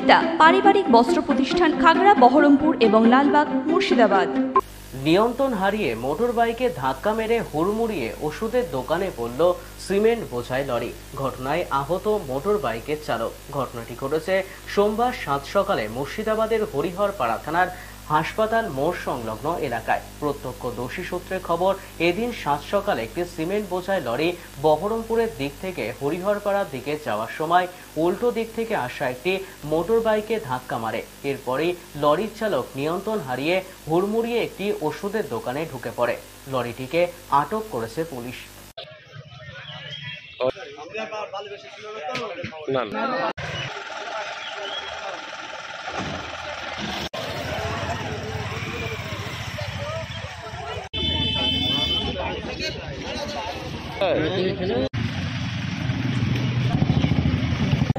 সুনিতা পারিবারিক বস্ত্র প্রতিষ্ঠান, খাগড়া, বহরমপুর এবং লালবাগ, মুর্শিদাবাদ। নিয়ন্ত্রণ হারিয়ে মোটর বাইকে ধাক্কা মেরে হুড়মুড়িয়ে ওষুধের দোকানে পড়ল সিমেন্ট বোঝাই লরি। ঘটনায় আহত মোটর বাইকের চালক। ঘটনাটি ঘটেছে সোমবার সাত সকালে মুর্শিদাবাদের হরিহরপাড়া থানার হাসপাতাল মোড় সংলগ্ন এলাকায়। প্রত্যক্ষদর্শী সূত্রে খবর, এদিন সাত সকালে একটি সিমেন্ট বোঝাই লরি বহরমপুরের দিক থেকে হরিহরপাড়ার দিকে যাওয়ার সময় উল্টো দিক থেকে আসা একটি মোটর বাইকে ধাক্কা মারে। এরপরই লরির চালক নিয়ন্ত্রণ হারিয়ে হুড়মুড়িয়ে একটি ওষুধের দোকানে ঢুকে পড়ে। লরিটিকে আটক করেছে পুলিশ।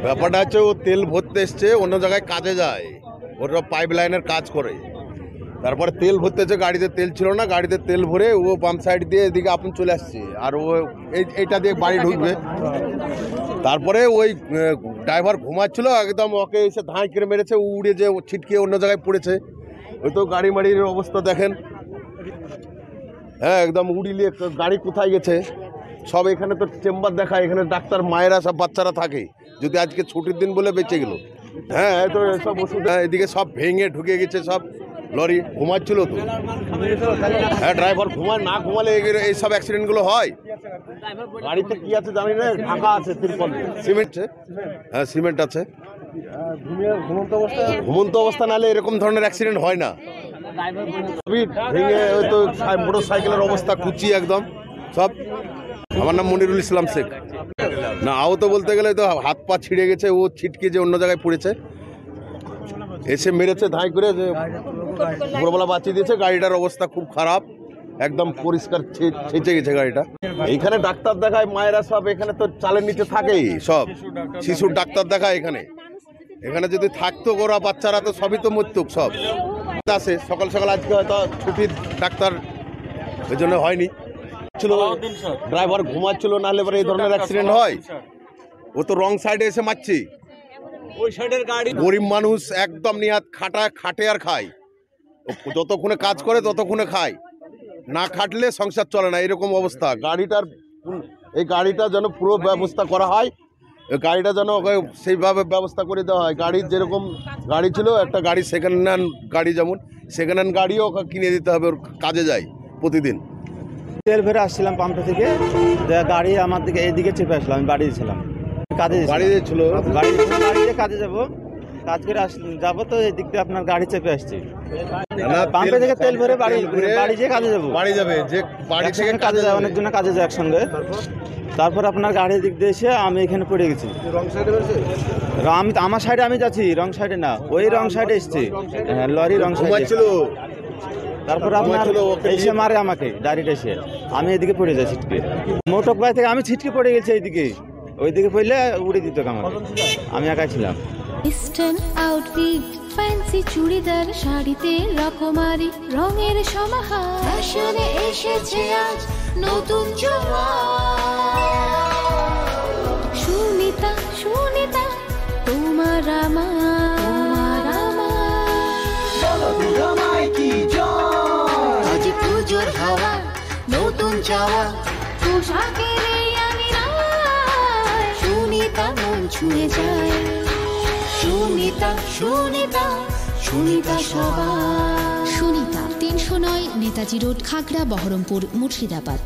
ব্যাপারটা হচ্ছে, ও তেল ভরতে এসছে, অন্য জায়গায় কাজে যায়, ওরা পাইপ লাইনের কাজ করে। তারপরে তেল ভরতেছে, গাড়িতে তেল ছিল না, গাড়িতে তেল ভরে ও বাম সাইড দিয়ে এদিকে আপনি চলে আসছে, আর ও এইটা দিয়ে বাড়ি ঢুকবে। তারপরে ওই ড্রাইভার ঘুমাচ্ছিল, একদম ওকে এসে ধাঁই করে মেরেছে, উড়ে যে ছিটকে অন্য জায়গায় পড়েছে। ওই তো গাড়ি মাড়ির অবস্থা দেখেন, হ্যাঁ একদম উড়িয়ে গাড়ি কোথায় গেছে। সব এখানে তো চেম্বার দেখায়, এখানে ডাক্তার, মায়েরা, সব বাচ্চারা থাকে। যদি আজকে ছুটির দিন বলে বেঁচে গেল। হ্যাঁ তো সব ওষুধ এদিকে সব ভেঙে ঢুকে গেছে সব। লরি ঘুমাচ্ছিল তো, হ্যাঁ ড্রাইভার ঘুমায়, না ঘুমালে এইসব অ্যাক্সিডেন্টগুলো হয়। গাড়িতে কি আছে জানি না, ঢাকা আছে তিরপল, সিমেন্ট, হ্যাঁ সিমেন্ট আছে। ঘুমন্ত অবস্থা নাহলে এরকম ধরনের অ্যাক্সিডেন্ট হয় না। ভেঙে হয়তো মোটর সাইকেলের অবস্থা কুচি একদম সব। আমার নাম মনিরুল ইসলাম শেখ। না আহত বলতে গেলে তো হাত পা ছিঁড়ে গেছে, ও ছিটকে যে অন্য জায়গায় পড়েছে, এসে মেরেছে ধাঁই করে, যে ভোরবেলা বাঁচিয়ে দিয়েছে। গাড়িটার অবস্থা খুব খারাপ, একদম পরিষ্কার ছেঁচে গেছে গাড়িটা। এইখানে ডাক্তার দেখায়, মায়েরা সব এখানে তো চালের নিচে থাকেই, সব শিশুর ডাক্তার দেখায় এখানে। এখানে যদি থাকতো ওরা বাচ্চারা তো সবই তো মরতুক সব। আসে সকাল সকাল, আজকে হয়তো ছুটির ডাক্তার, ওই জন্য হয়নি। ড্রাইভার ঘুমাচ্ছিল, নাহলে পরে এই ধরনের অ্যাক্সিডেন্ট হয়। ও তো রং সাইডে এসে মারছে। ওই সাইডের গাড়ি, গরিব মানুষ একদম নিহাত খাটে আর খায়। যতক্ষণে কাজ করে ততক্ষণে খায়, না খাটলে সংসার চলে না, এরকম অবস্থা। এই গাড়িটা যেন পুরো ব্যবস্থা করা হয়, গাড়িটা যেন সেইভাবে ব্যবস্থা করে দেওয়া হয়। গাড়ির যেরকম গাড়ি ছিল, একটা গাড়ি সেকেন্ড হ্যান্ড গাড়ি, যেমন সেকেন্ড হ্যান্ড গাড়িও কিনে দিতে হবে, ওর কাজে যায় প্রতিদিন। তেল ভরে আসছিলাম পাম্পে থেকে, গাড়ি আমার দিকে এইদিকে চেপে আসলাম। আমি বাড়ি ছিলাম, কাজে ছিল, বাড়িতে কাজে যাবো, কাজ করে যাবো তো এই দিক দিয়ে আপনার গাড়ি চেপে আসছে। পাম্পে থেকে তেল ভরে বাড়ি যেয়ে কাজে যাবো, বাড়ি যাবে যে বাড়ি থেকে কাজে যায়, অনেকজনে কাজে যায় একসঙ্গে। তারপর আপনার গাড়ির দিক দিয়ে এসে আমি এখানে পড়ে গেছি। আমি আমার সাইডে আমি যাচ্ছি, রং সাইডে না, ওই রং সাইডে এসছি, লরি রং সাইডে ছিল। তারপর আপনার এসে মারে আমাকে ডাইরেক্ট এসে, আমি এদিকে পড়ে যাই ছিটকে। মোটর বাইক থেকে আমি ছিটকে পড়ে গেছি এইদিকে, ওইদিকে পড়লে উড়ে দিত আমাকে, আমি একাই ছিলাম। ইস্টার্ন আউটফিট, ফ্যান্সি চুড়িদার, শাড়িতে রকমারি রঙের সমাহার, ফ্যাশনে এসেছে আজ নতুন সুনিতা, সুনিতা তোমার আমার, আজ পুজোর হাওয়া, নতুন চাওয়া, পোশাকের আমি সুনিতা মন ছুঁয়ে যায়। সুনিতা, সুনিতা, সুনিতা সবার। সুনিতা 309 নেতাজি রোড, খাগড়া, বহরমপুর, মুর্শিদাবাদ।